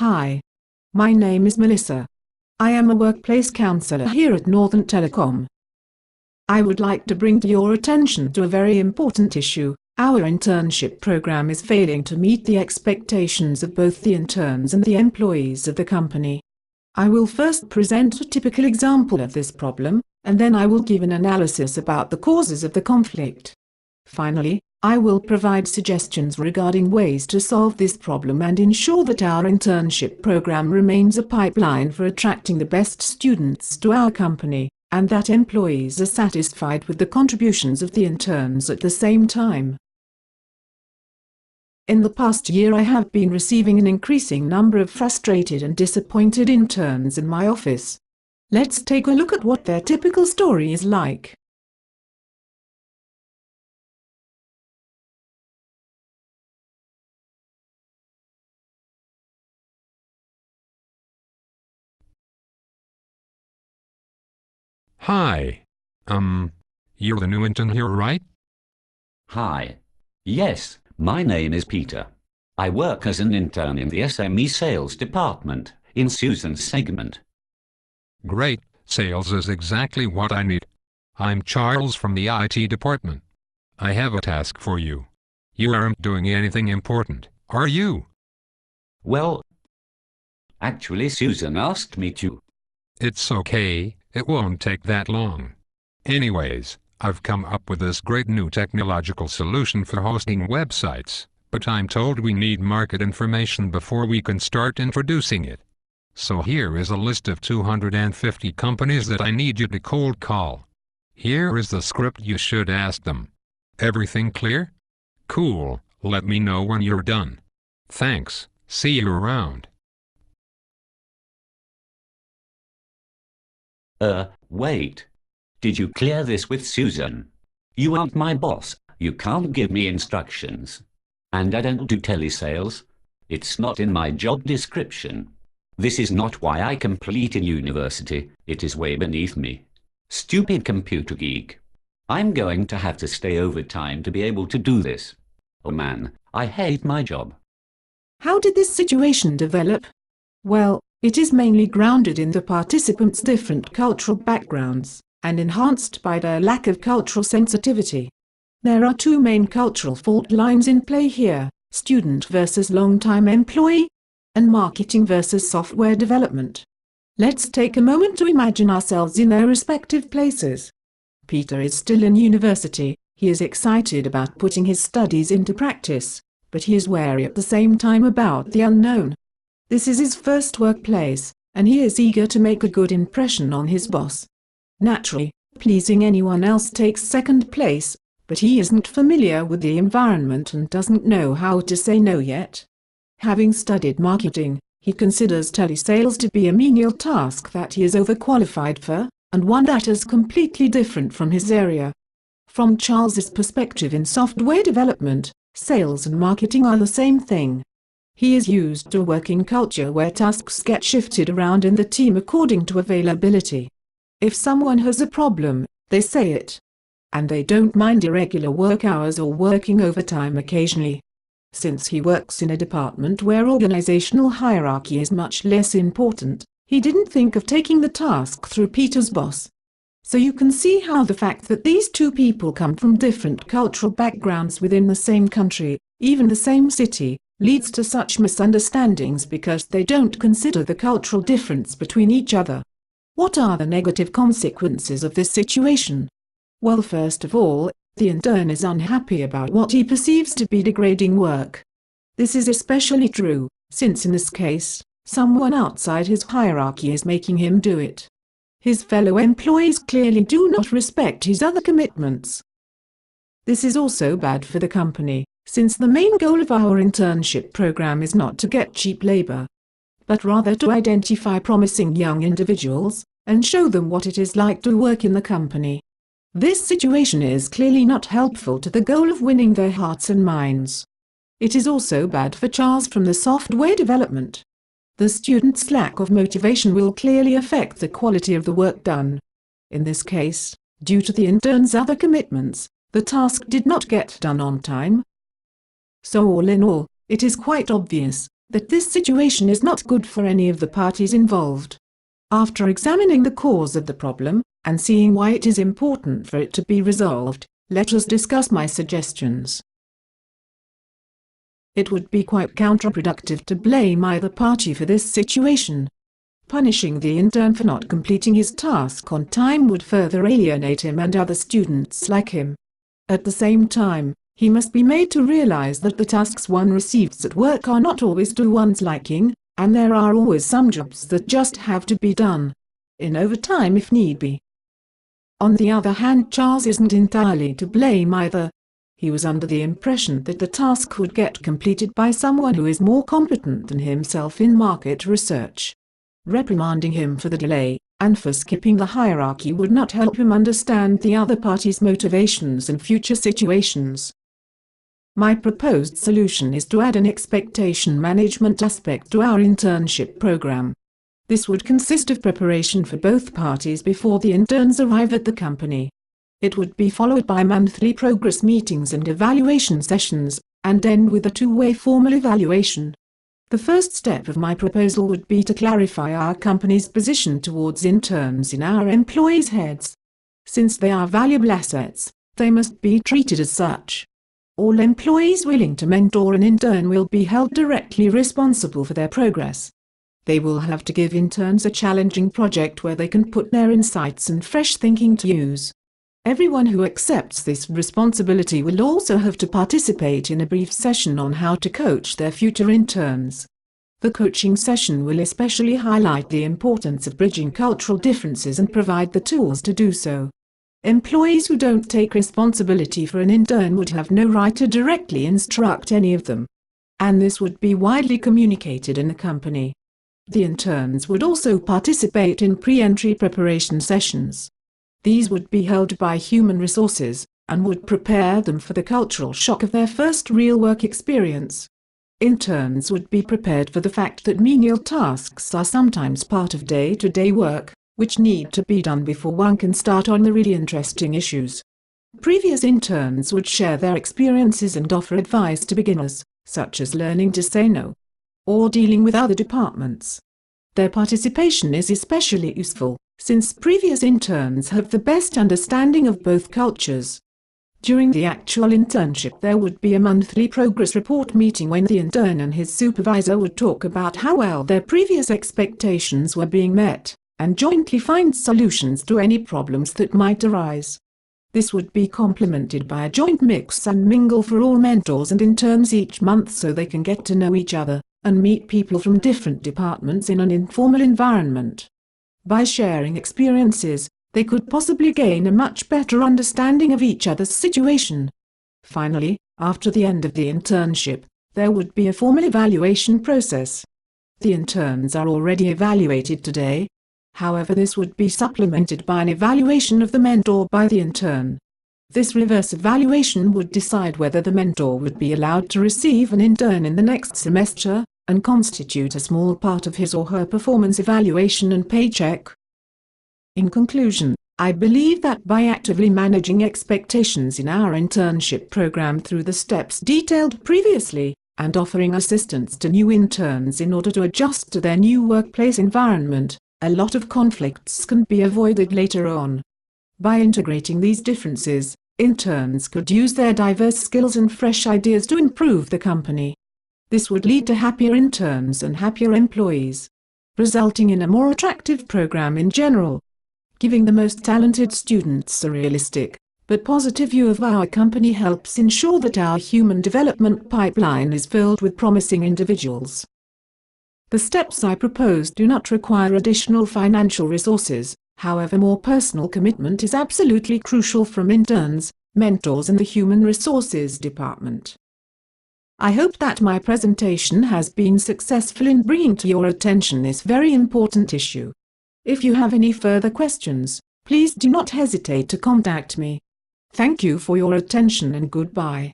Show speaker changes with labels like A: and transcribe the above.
A: Hi. My name is Melissa. I am a workplace counselor here at Northern Telecom. I would like to bring to your attention to a very important issue. Our internship program is failing to meet the expectations of both the interns and the employees of the company. I will first present a typical example of this problem, and then I will give an analysis about the causes of the conflict. Finally, I will provide suggestions regarding ways to solve this problem and ensure that our internship program remains a pipeline for attracting the best students to our company, and that employees are satisfied with the contributions of the interns at the same time. In the past year, I have been receiving an increasing number of frustrated and disappointed interns in my office. Let's take a look at what their typical story is like.
B: Hi. You're the new intern here, right?
C: Hi. Yes, my name is Peter. I work as an intern in the SME sales department, in Susan's segment.
B: Great, sales is exactly what I need. I'm Charles from the IT department. I have a task for you. You aren't doing anything important, are you?
C: Well, actually Susan asked me to.
B: It's okay, it won't take that long. Anyways, I've come up with this great new technological solution for hosting websites, but I'm told we need market information before we can start introducing it. So here is a list of 250 companies that I need you to cold call. Here is the script you should ask them. Everything clear? Cool, let me know when you're done. Thanks, see you around.
C: Wait. Did you clear this with Susan? You aren't my boss, you can't give me instructions. And I don't do telesales. It's not in my job description. This is not why I completed university, it is way beneath me. Stupid computer geek. I'm going to have to stay overtime to be able to do this. Oh man, I hate my job.
A: How did this situation develop? Well, it is mainly grounded in the participants' different cultural backgrounds, and enhanced by their lack of cultural sensitivity. There are two main cultural fault lines in play here: student versus long-time employee, and marketing versus software development. Let's take a moment to imagine ourselves in their respective places. Peter is still in university, he is excited about putting his studies into practice, but he is wary at the same time about the unknown. This is his first workplace, and he is eager to make a good impression on his boss. Naturally, pleasing anyone else takes second place, but he isn't familiar with the environment and doesn't know how to say no yet. Having studied marketing, he considers telesales to be a menial task that he is overqualified for, and one that is completely different from his area. From Charles's perspective in software development, sales and marketing are the same thing. He is used to a working culture where tasks get shifted around in the team according to availability. If someone has a problem, they say it. And they don't mind irregular work hours or working overtime occasionally. Since he works in a department where organizational hierarchy is much less important, he didn't think of taking the task through Peter's boss. So you can see how the fact that these two people come from different cultural backgrounds within the same country, even the same city, leads to such misunderstandings because they don't consider the cultural difference between each other. What are the negative consequences of this situation? Well, first of all, the intern is unhappy about what he perceives to be degrading work. This is especially true, since in this case, someone outside his hierarchy is making him do it. His fellow employees clearly do not respect his other commitments. This is also bad for the company, since the main goal of our internship program is not to get cheap labor, but rather to identify promising young individuals, and show them what it is like to work in the company. This situation is clearly not helpful to the goal of winning their hearts and minds. It is also bad for Charles from the software development. The student's lack of motivation will clearly affect the quality of the work done. In this case, due to the intern's other commitments, the task did not get done on time. So all in all, it is quite obvious that this situation is not good for any of the parties involved. After examining the cause of the problem, and seeing why it is important for it to be resolved, let us discuss my suggestions. It would be quite counterproductive to blame either party for this situation. Punishing the intern for not completing his task on time would further alienate him and other students like him. At the same time, he must be made to realize that the tasks one receives at work are not always to one's liking, and there are always some jobs that just have to be done, in overtime if need be. On the other hand, Charles isn't entirely to blame either. He was under the impression that the task would get completed by someone who is more competent than himself in market research. Reprimanding him for the delay, and for skipping the hierarchy would not help him understand the other party's motivations in future situations. My proposed solution is to add an expectation management aspect to our internship program. This would consist of preparation for both parties before the interns arrive at the company. It would be followed by monthly progress meetings and evaluation sessions, and end with a two-way formal evaluation. The first step of my proposal would be to clarify our company's position towards interns in our employees' heads. Since they are valuable assets, they must be treated as such. All employees willing to mentor an intern will be held directly responsible for their progress. They will have to give interns a challenging project where they can put their insights and fresh thinking to use. Everyone who accepts this responsibility will also have to participate in a brief session on how to coach their future interns. The coaching session will especially highlight the importance of bridging cultural differences and provide the tools to do so. Employees who don't take responsibility for an intern would have no right to directly instruct any of them. And this would be widely communicated in the company. The interns would also participate in pre-entry preparation sessions. These would be held by human resources, and would prepare them for the cultural shock of their first real work experience. Interns would be prepared for the fact that menial tasks are sometimes part of day-to-day work, which need to be done before one can start on the really interesting issues. Previous interns would share their experiences and offer advice to beginners, such as learning to say no, or dealing with other departments. Their participation is especially useful, since previous interns have the best understanding of both cultures. During the actual internship, there would be a monthly progress report meeting when the intern and his supervisor would talk about how well their previous expectations were being met, and jointly find solutions to any problems that might arise. This would be complemented by a joint mix and mingle for all mentors and interns each month so they can get to know each other, and meet people from different departments in an informal environment. By sharing experiences, they could possibly gain a much better understanding of each other's situation. Finally, after the end of the internship, there would be a formal evaluation process. The interns are already evaluated today. However, this would be supplemented by an evaluation of the mentor by the intern. This reverse evaluation would decide whether the mentor would be allowed to receive an intern in the next semester, and constitute a small part of his or her performance evaluation and paycheck. In conclusion, I believe that by actively managing expectations in our internship program through the steps detailed previously, and offering assistance to new interns in order to adjust to their new workplace environment, a lot of conflicts can be avoided later on. By integrating these differences, interns could use their diverse skills and fresh ideas to improve the company. This would lead to happier interns and happier employees, resulting in a more attractive program in general. Giving the most talented students a realistic, but positive view of our company helps ensure that our human development pipeline is filled with promising individuals. The steps I propose do not require additional financial resources, however more personal commitment is absolutely crucial from interns, mentors and the human resources department. I hope that my presentation has been successful in bringing to your attention this very important issue. If you have any further questions, please do not hesitate to contact me. Thank you for your attention and goodbye.